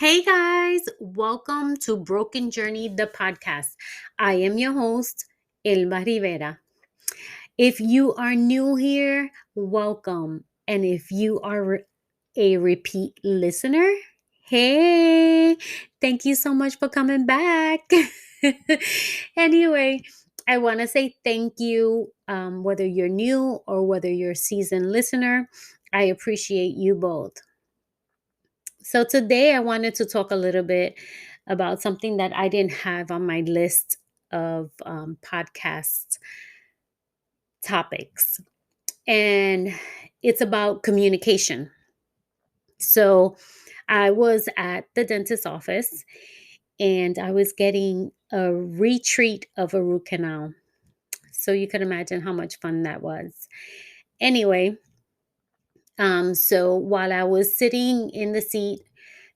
Hey guys, welcome to Broken Journey, the podcast. I am your host, Elba Rivera. If you are new here, welcome. And if you are a repeat listener, hey, thank you so much for coming back. Anyway, I want to say thank you, whether you're new or whether you're a seasoned listener. I appreciate you both. So today I wanted to talk a little bit about something that I didn't have on my list of podcast topics. And it's about communication. So I was at the dentist's office and I was getting a retreat of a root canal. So you can imagine how much fun that was. Anyway, so while I was sitting in the seat,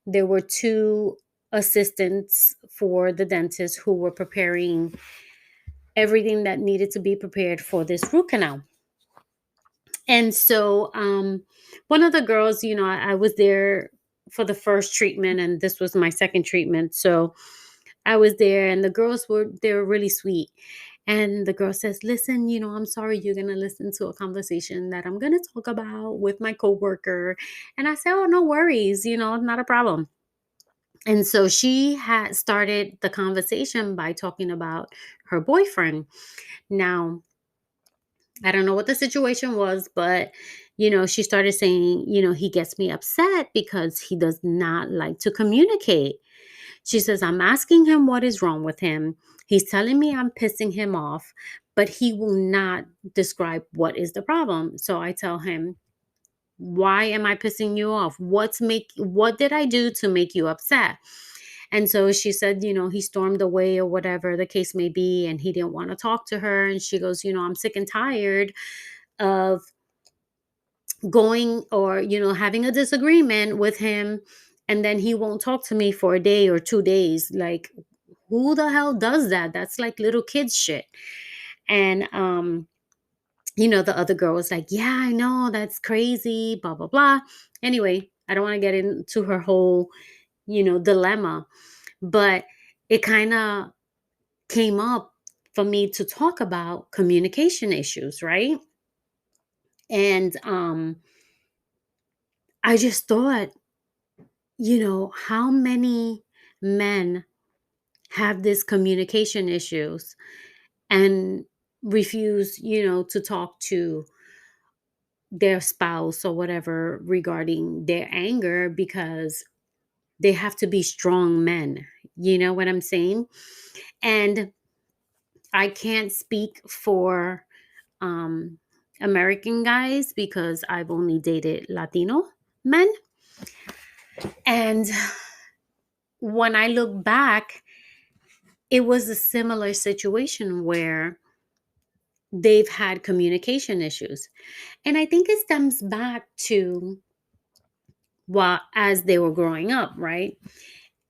there were two assistants for the dentist who were preparing everything that needed to be prepared for this root canal. And so one of the girls, I was there for the first treatment and this was my second treatment. So I was there and they were really sweet. And the girl says, listen, I'm sorry you're going to listen to a conversation that I'm going to talk about with my coworker. And I said, oh, no worries, not a problem. And so she had started the conversation by talking about her boyfriend. Now, I don't know what the situation was, but she started saying, he gets me upset because he does not like to communicate. She says, I'm asking him what is wrong with him. He's telling me I'm pissing him off, but he will not describe what is the problem. So I tell him, why am I pissing you off? What did I do to make you upset? And so she said, he stormed away or whatever the case may be, and he didn't want to talk to her. And she goes, I'm sick and tired of going or, having a disagreement with him. And then he won't talk to me for a day or 2 days. Like, who the hell does that? That's like little kids shit. And, the other girl was like, yeah, I know, that's crazy, blah, blah, blah. Anyway, I don't want to get into her whole, dilemma, but it kind of came up for me to talk about communication issues, right? And I just thought, how many men have this communication issues and refuse, to talk to their spouse or whatever regarding their anger because they have to be strong men. You know what I'm saying? And I can't speak for um, American guys because I've only dated Latino men. And when I look back, it was a similar situation where they've had communication issues. And I think it stems back to as they were growing up, right?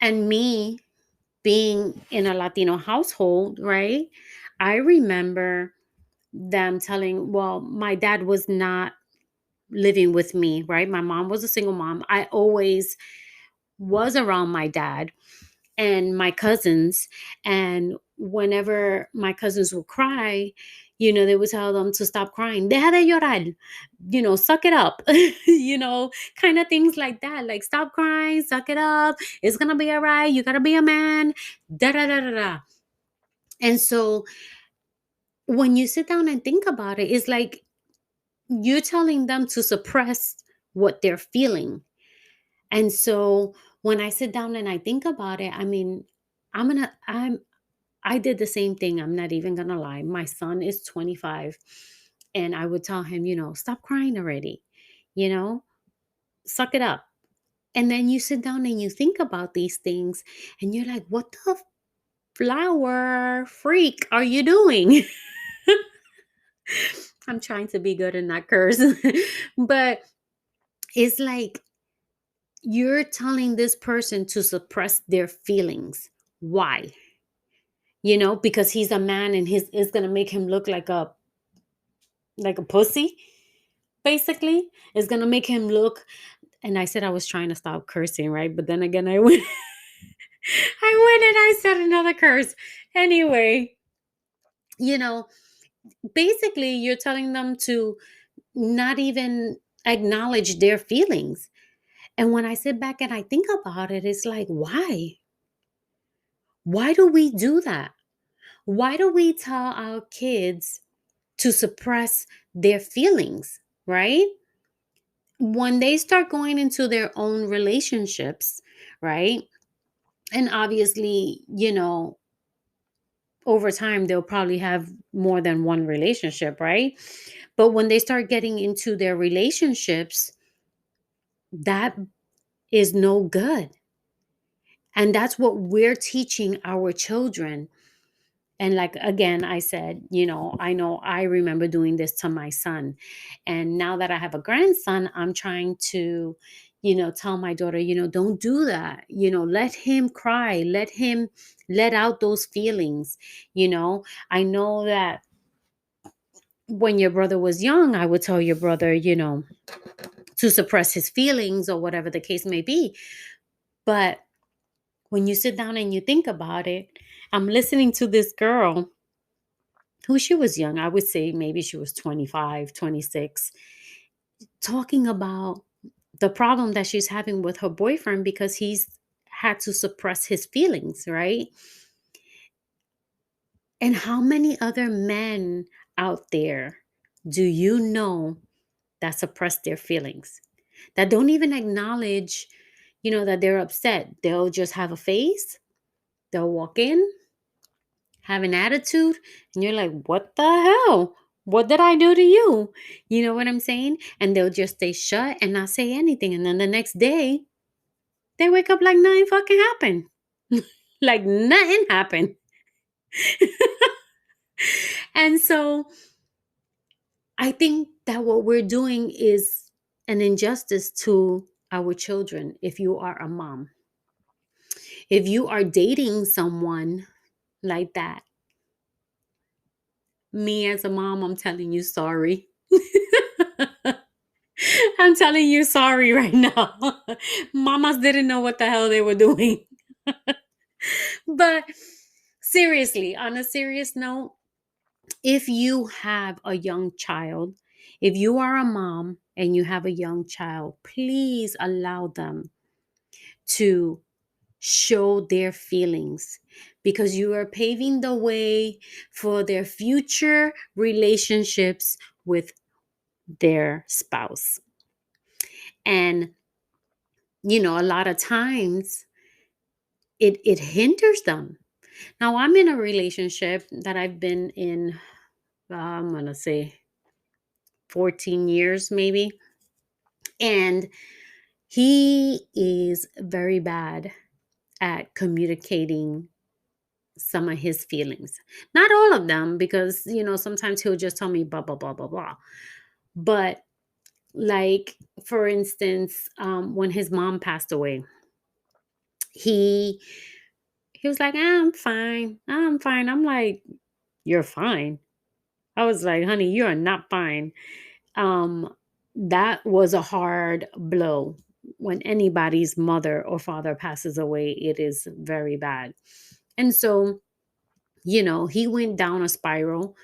And me being in a Latino household, right? I remember them telling, well, my dad was not living with me, right? My mom was a single mom. I always was around my dad and my cousins. And whenever my cousins would cry, they would tell them to stop crying. Deja de llorar, suck it up, kind of things like that. Like, stop crying, suck it up. It's going to be all right. You got to be a man. Da da da da da. And so when you sit down and think about it, it's like you're telling them to suppress what they're feeling. And so when I sit down and I think about it, I mean, I did the same thing. I'm not even gonna lie. My son is 25 and I would tell him, stop crying already, you know, suck it up. And then you sit down and you think about these things and you're like, what the flower freak are you doing? I'm trying to be good and not curse. But it's like you're telling this person to suppress their feelings. Why? Because he's a man and his is gonna make him look like a pussy, basically. It's gonna make him look And I said I was trying to stop cursing, right? But then again, I went, I went and I said another curse. Anyway, you know, basically, you're telling them to not even acknowledge their feelings. And when I sit back and I think about it, it's like, why? Why do we do that? Why do we tell our kids to suppress their feelings, right? When they start going into their own relationships, right? And obviously, over time, they'll probably have more than one relationship, right? But when they start getting into their relationships, that is no good. And that's what we're teaching our children. And like again, I said, I know I remember doing this to my son. And now that I have a grandson, I'm trying to, tell my daughter, don't do that. Let him cry, let him let out those feelings. I know that when your brother was young, I would tell your brother, to suppress his feelings or whatever the case may be. But when you sit down and you think about it, I'm listening to this girl who she was young. I would say maybe she was 25, 26, talking about the problem that she's having with her boyfriend because he's had to suppress his feelings, right? And how many other men out there do you know that suppress their feelings? That don't even acknowledge, that they're upset. They'll just have a face, they'll walk in, have an attitude, and you're like, what the hell? What did I do to you? You know what I'm saying? And they'll just stay shut and not say anything. And then the next day, they wake up like nothing fucking happened. Like nothing happened. And so I think that what we're doing is an injustice to our children if you are a mom. If you are dating someone like that, me as a mom, I'm telling you sorry. I'm telling you sorry right now. Mamas didn't know what the hell they were doing. But seriously, on a serious note, if you have a young child, if you are a mom and you have a young child, please allow them to show their feelings because you are paving the way for their future relationships with their spouse. And, a lot of times it hinders them. Now, I'm in a relationship that I've been in, I'm going to say 14 years maybe. And he is very bad at communicating some of his feelings. Not all of them, because, sometimes he'll just tell me blah, blah, blah, blah, blah. But like, for instance, when his mom passed away, he he was like, I'm fine. I'm fine. I'm like, you're fine. I was like, honey, you are not fine. Um, that was a hard blow. When anybody's mother or father passes away, it is very bad. And so, he went down a spiral,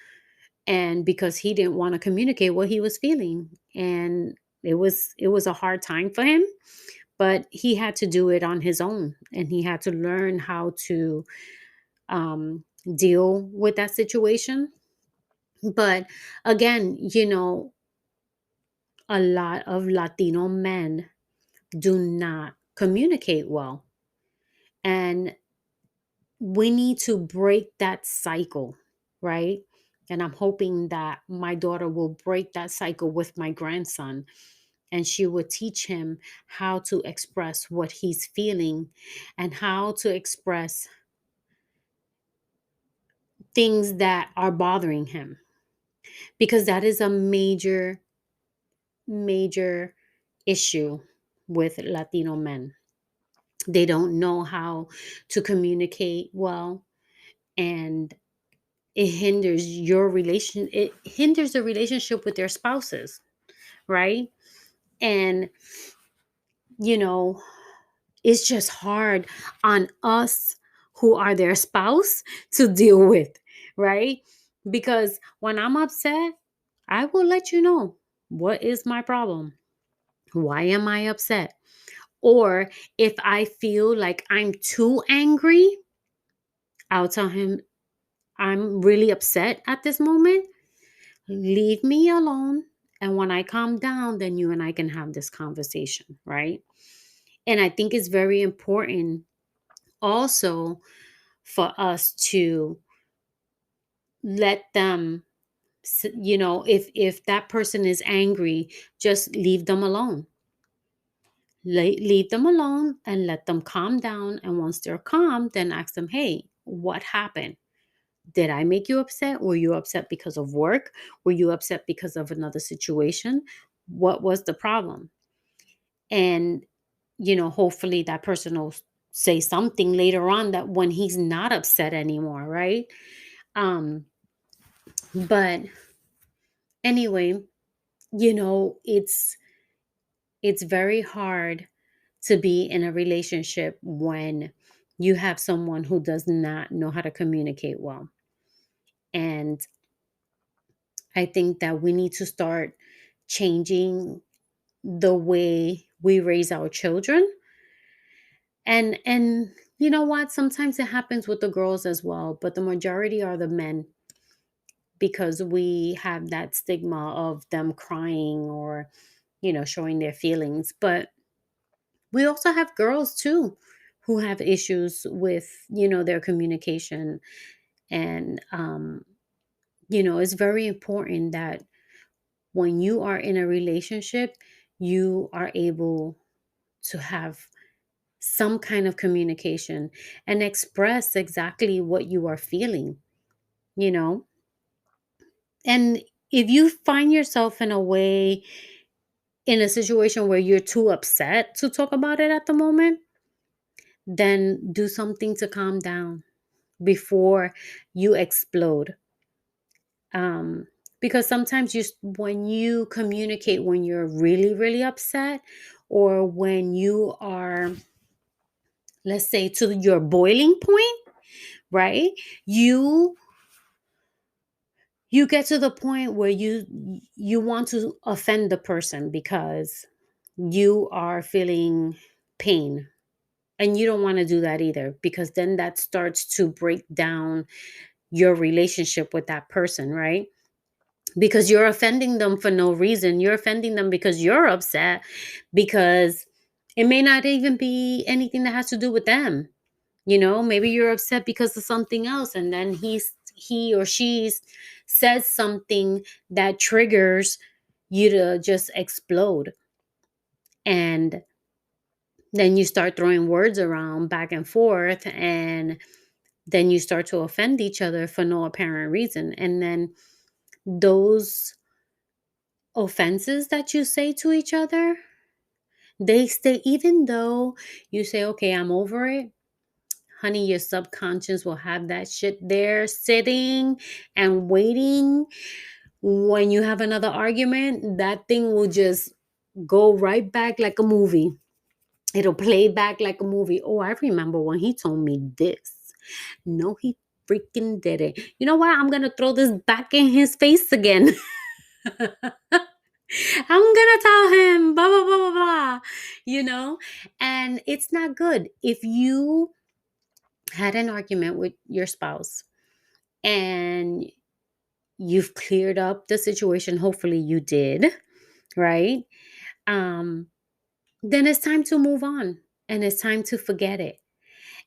and because he didn't want to communicate what he was feeling. And it was a hard time for him, but he had to do it on his own, and he had to learn how to um, deal with that situation. But again, a lot of Latino men do not communicate well. And we need to break that cycle, right? And I'm hoping that my daughter will break that cycle with my grandson, and she will teach him how to express what he's feeling and how to express things that are bothering him, because that is a major, major issue with Latino men. They don't know how to communicate well, and it hinders the relationship with their spouses, right? And you know, it's just hard on us who are their spouse to deal with, right? Because when I'm upset, I will let you know what is my problem. Why am I upset? Or if I feel like I'm too angry, I'll tell him I'm really upset at this moment. Leave me alone. And when I calm down, then you and I can have this conversation, right? And I think it's very important also for us to let them, if that person is angry, just leave them alone. Leave them alone and let them calm down. And once they're calm, then ask them, hey, what happened? Did I make you upset? Were you upset because of work? Were you upset because of another situation? What was the problem? And, hopefully that person will say something later on that when he's not upset anymore, right? Um, but anyway, it's very hard to be in a relationship when you have someone who does not know how to communicate well. And I think that we need to start changing the way we raise our children. And you know what? Sometimes it happens with the girls as well, but the majority are the men because we have that stigma of them crying or, showing their feelings. But we also have girls too who have issues with, their communication. And it's very important that when you are in a relationship, you are able to have some kind of communication and express exactly what you are feeling, you know? And if you find yourself in a situation where you're too upset to talk about it at the moment, then do something to calm down before you explode. Because sometimes when you communicate when you're really, really upset, or when you are, let's say, to your boiling point, right? You you get to the point where you want to offend the person because you are feeling pain, and you don't want to do that either, because then that starts to break down your relationship with that person, right? Because you're offending them for no reason. You're offending them because you're upset, because it may not even be anything that has to do with them. Maybe you're upset because of something else, and then he or she says something that triggers you to just explode. And then you start throwing words around back and forth, and then you start to offend each other for no apparent reason. And then those offenses that you say to each other, they stay. Even though you say, okay, I'm over it, honey, your subconscious will have that shit there sitting and waiting. When you have another argument, that thing will just go right back like a movie. It'll play back like a movie. Oh, I remember when he told me this. No, he freaking did it. You know what? I'm going to throw this back in his face again. I'm gonna tell him, blah, blah, blah, blah, blah, and it's not good. If you had an argument with your spouse and you've cleared up the situation, hopefully you did, right? Um, then it's time to move on, and it's time to forget it.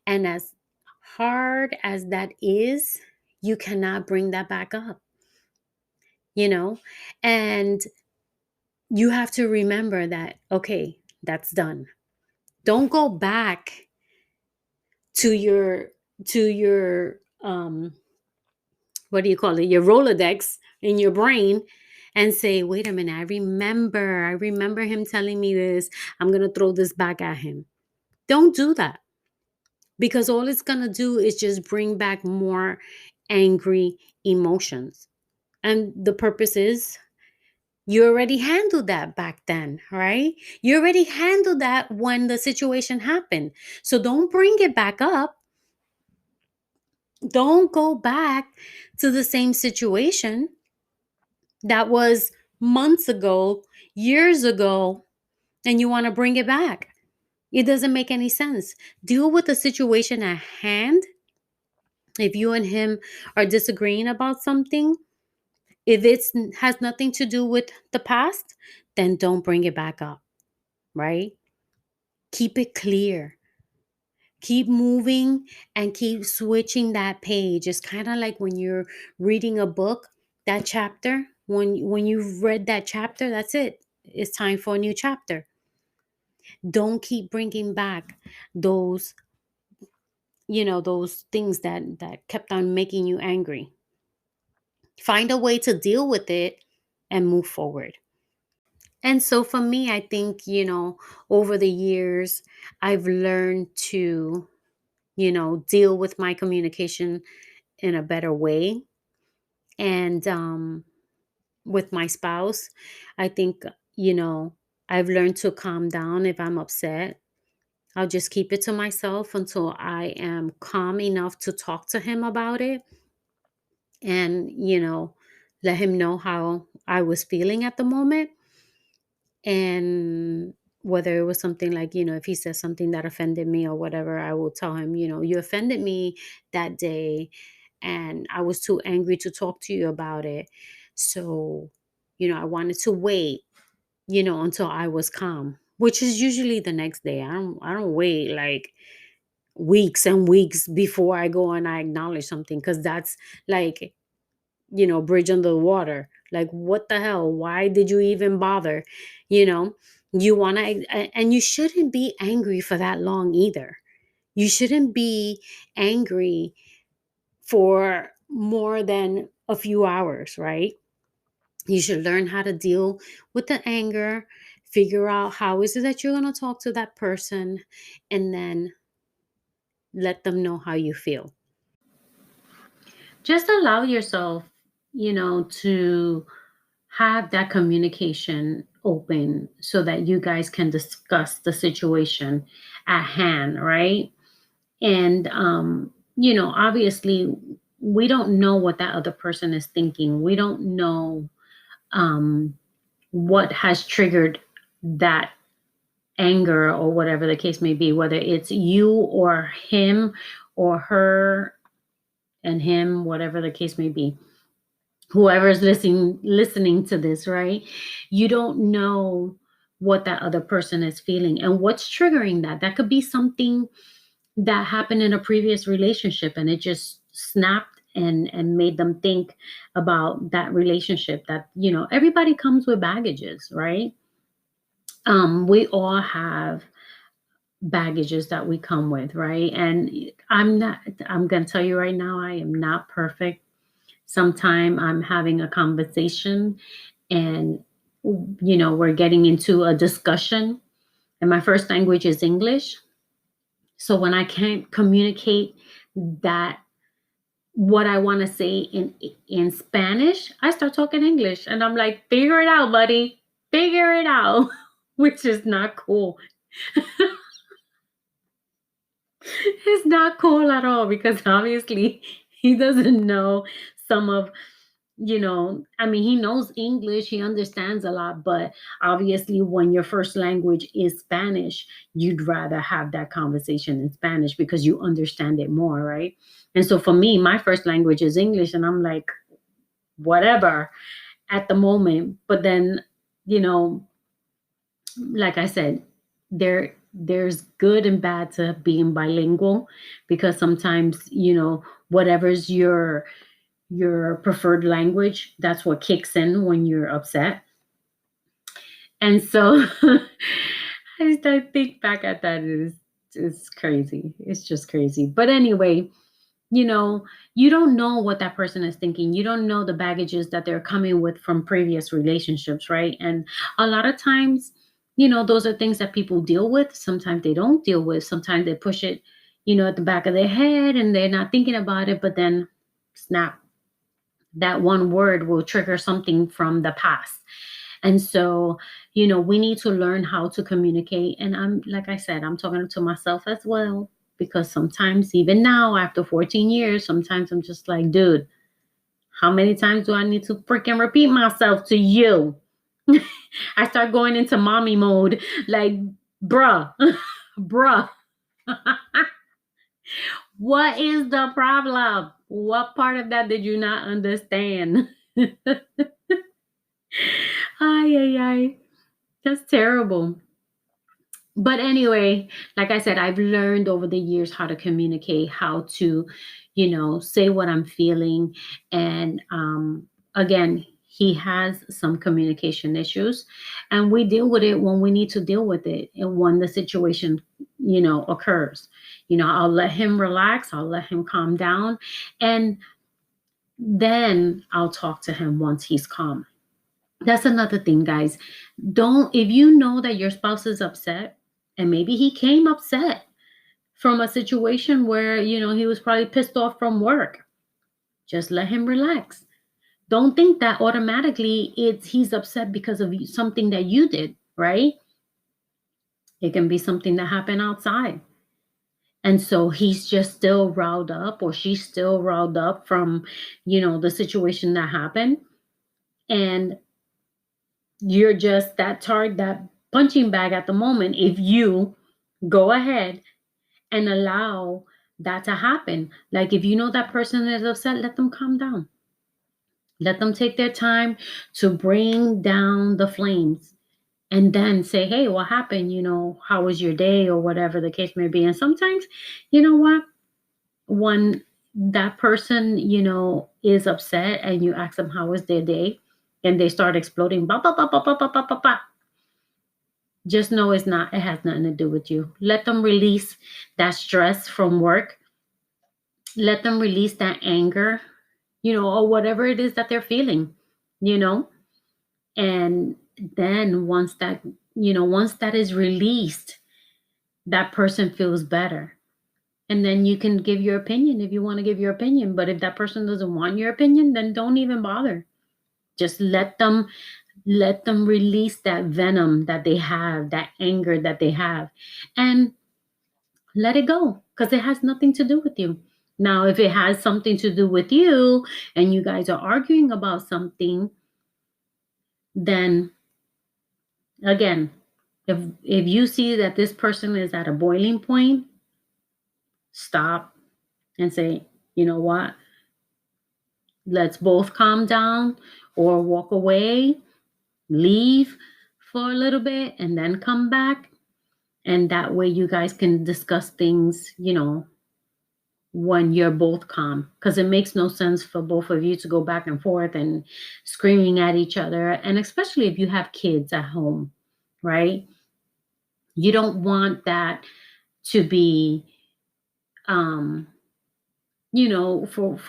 And as hard as that is, you cannot bring that back up, you know? And you have to remember that, okay, that's done. Don't go back to your what do you call it? Your Rolodex in your brain, and say, wait a minute, I remember him telling me this. I'm going to throw this back at him. Don't do that, because all it's going to do is just bring back more angry emotions. And the purpose is You already handled that back then, right? You already handled that when the situation happened. So don't bring it back up. Don't go back to the same situation that was months ago, years ago, and you want to bring it back. It doesn't make any sense. Deal with the situation at hand. If you and him are disagreeing about something, if it has nothing to do with the past, then don't bring it back up, right? Keep it clear. Keep moving and keep switching that page. It's kind of like when you're reading a book, that chapter, when you've read that chapter, that's it. It's time for a new chapter. Don't keep bringing back those, those things that kept on making you angry. Find a way to deal with it and move forward. And so for me, I think, over the years, I've learned to, deal with my communication in a better way. And with my spouse, I think, I've learned to calm down if I'm upset. I'll just keep it to myself until I am calm enough to talk to him about it and, let him know how I was feeling at the moment. And whether it was something like, if he says something that offended me or whatever, I will tell him, you offended me that day and I was too angry to talk to you about it. So, I wanted to wait, until I was calm, which is usually the next day. I don't wait like weeks and weeks before I go and I acknowledge something, because that's like, bridge under the water. Like, what the hell? Why did you even bother? You know, you want to, and you shouldn't be angry for that long either. You shouldn't be angry for more than a few hours, right? You should learn how to deal with the anger, figure out how is it that you're going to talk to that person, and then let them know how you feel. Just allow yourself, to have that communication open so that you guys can discuss the situation at hand, right? And obviously we don't know what that other person is thinking. We don't know um what has triggered that anger or whatever the case may be, whether it's you or him or her and him, whatever the case may be, whoever's listening to this, right? You don't know what that other person is feeling and what's triggering that. That could be something that happened in a previous relationship and it just snapped and made them think about that relationship. That, everybody comes with baggages, right? We all have baggages that we come with, right? And I'm going to tell you right now, I am not perfect. Sometime I'm having a conversation and, we're getting into a discussion, and my first language is English. So when I can't communicate that what I want to say in Spanish, I start talking English and I'm like, figure it out, buddy. Figure it out, which is not cool. It's not cool at all because obviously he doesn't know some of, I mean, he knows English, he understands a lot, but obviously when your first language is Spanish, you'd rather have that conversation in Spanish because you understand it more, right? And so for me, my first language is English, and I'm like, whatever at the moment. But then, like I said, there's good and bad to being bilingual, because sometimes, whatever's your preferred language, that's what kicks in when you're upset. And so I think back at that, it's crazy. It's just crazy. But anyway, you don't know what that person is thinking. You don't know the baggages that they're coming with from previous relationships, right? And a lot of times, those are things that people deal with. Sometimes they don't deal with. Sometimes they push it, at the back of their head and they're not thinking about it, but then snap, that one word will trigger something from the past. And so, we need to learn how to communicate. And like I said, I'm talking to myself as well, because sometimes, even now, after 14 years, sometimes I'm just like, dude, how many times do I need to freaking repeat myself to you? I start going into mommy mode, like, bruh, bruh. What is the problem? What part of that did you not understand? Ay, ay, ay. That's terrible. But anyway, like I said, I've learned over the years how to communicate, how to, say what I'm feeling. And again, he has some communication issues, and we deal with it when we need to deal with it and when the situation, occurs. I'll let him relax, I'll let him calm down, and then I'll talk to him once he's calm. That's another thing, guys. If you know that your spouse is upset, and maybe he came upset from a situation where, he was probably pissed off from work, just let him relax. Don't think that automatically he's upset because of something that you did, right? It can be something that happened outside. And so he's just still riled up, or she's still riled up from, the situation that happened. And you're just that punching bag at the moment if you go ahead and allow that to happen. Like, if you know that person is upset, let them calm down. Let them take their time to bring down the flames, and then say, hey, what happened? How was your day, or whatever the case may be. And sometimes, you know what? When that person, is upset, and you ask them how was their day, and they start exploding, bah, bah, bah, bah, bah, bah, bah, bah, bah, just know it has nothing to do with you. Let them release that stress from work. Let them release that anger, or whatever it is that they're feeling, you know. And then once that is released, that person feels better. And then you can give your opinion if you want to give your opinion. But if that person doesn't want your opinion, then don't even bother. Just let them release that venom that they have, that anger that they have, and let it go, because it has nothing to do with you. Now, if it has something to do with you and you guys are arguing about something, then again, if you see that this person is at a boiling point, stop and say, you know what? Let's both calm down, or walk away, leave for a little bit, and then come back. And that way you guys can discuss things, when you're both calm, because it makes no sense for both of you to go back and forth and screaming at each other. And especially if you have kids at home, right? You don't want that to be, for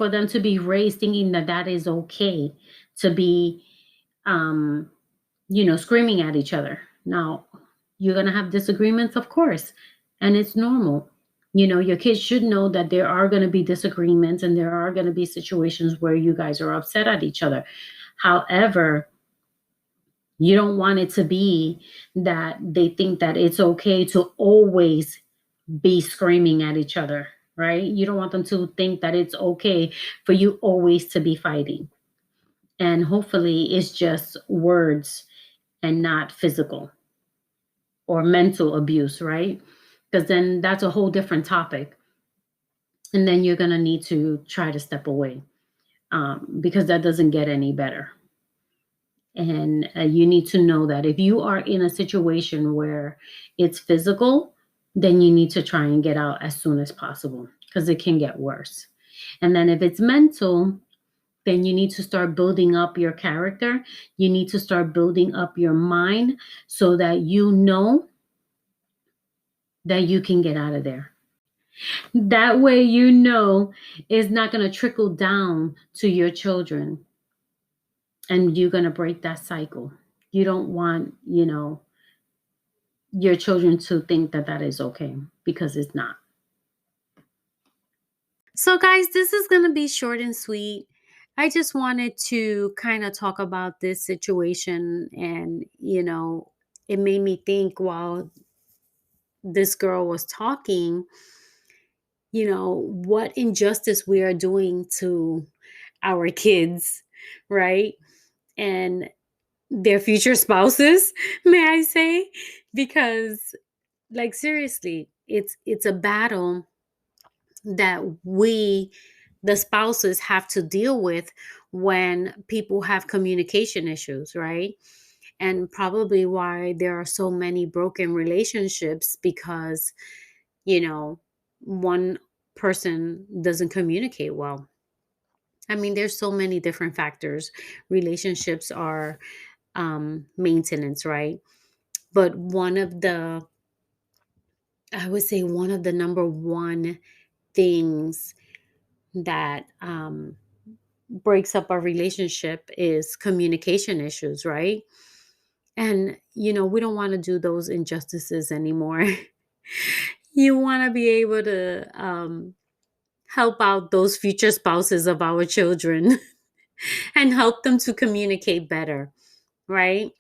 them to be raised thinking that is okay to be, screaming at each other. Now, you're going to have disagreements, of course, and it's normal. Your kids should know that there are going to be disagreements, and there are going to be situations where you guys are upset at each other. However, you don't want it to be that they think that it's okay to always be screaming at each other, right? You don't want them to think that it's okay for you always to be fighting. And hopefully it's just words and not physical or mental abuse, right? Because then that's a whole different topic. And then you're going to need to try to step away, because that doesn't get any better. And you need to know that if you are in a situation where it's physical, then you need to try and get out as soon as possible, because it can get worse. And then if it's mental, then you need to start building up your character. You need to start building up your mind so that you know that you can get out of there. That way, it's not going to trickle down to your children, and you're going to break that cycle. You don't want, your children to think that is okay, because it's not. So, guys, this is going to be short and sweet. I just wanted to kind of talk about this situation. And, it made me think while this girl was talking, what injustice we are doing to our kids, right? And their future spouses, may I say? Because, like, seriously, it's a battle that we, the spouses, have to deal with when people have communication issues, right? And probably why there are so many broken relationships, because, you know one person doesn't communicate well. I mean, there's so many different factors. Relationships are maintenance, right? But I would say one of the number one things that breaks up our relationship is communication issues, right? And, we don't want to do those injustices anymore. You want to be able to help out those future spouses of our children and help them to communicate better, right?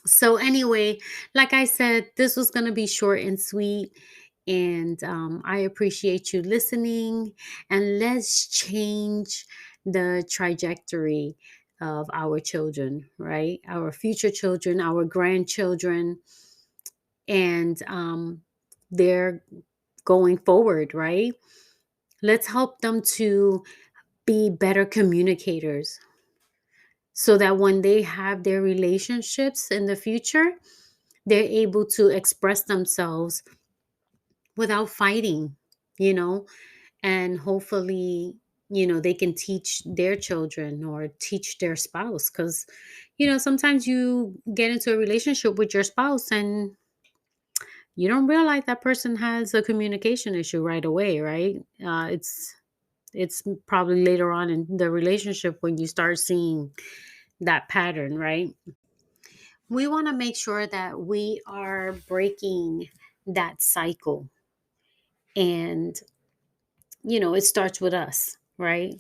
So, anyway, like I said, this was going to be short and sweet. And I appreciate you listening. And let's change the trajectory of our children, right? Our future children, our grandchildren, and they're going forward, right? Let's help them to be better communicators, so that when they have their relationships in the future, they're able to express themselves without fighting, you know, and hopefully, they can teach their children or teach their spouse. Because, sometimes you get into a relationship with your spouse and you don't realize that person has a communication issue right away, right? It's probably later on in the relationship when you start seeing that pattern, right? We want to make sure that we are breaking that cycle. And, it starts with us, right?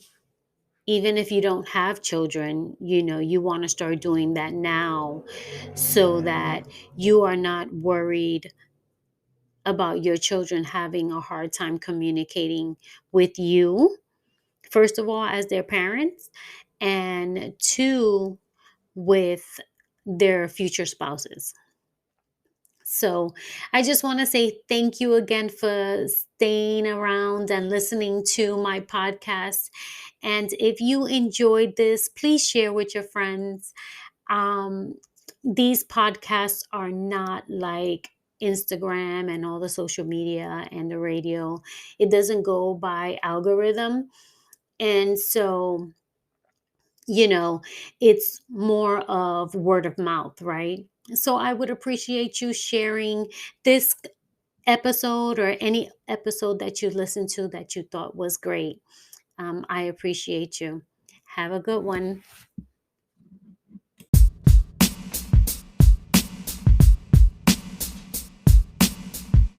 Even if you don't have children, you want to start doing that now, so that you are not worried about your children having a hard time communicating with you, first of all, as their parents, and two, with their future spouses. So I just want to say thank you again for staying around and listening to my podcast. And if you enjoyed this, please share with your friends. Um, these podcasts are not like Instagram and all the social media and the radio. It doesn't go by algorithm. And so, you know, it's more of word of mouth, right? So I would appreciate you sharing this episode or any episode that you listened to that you thought was great. I appreciate you. Have a good one.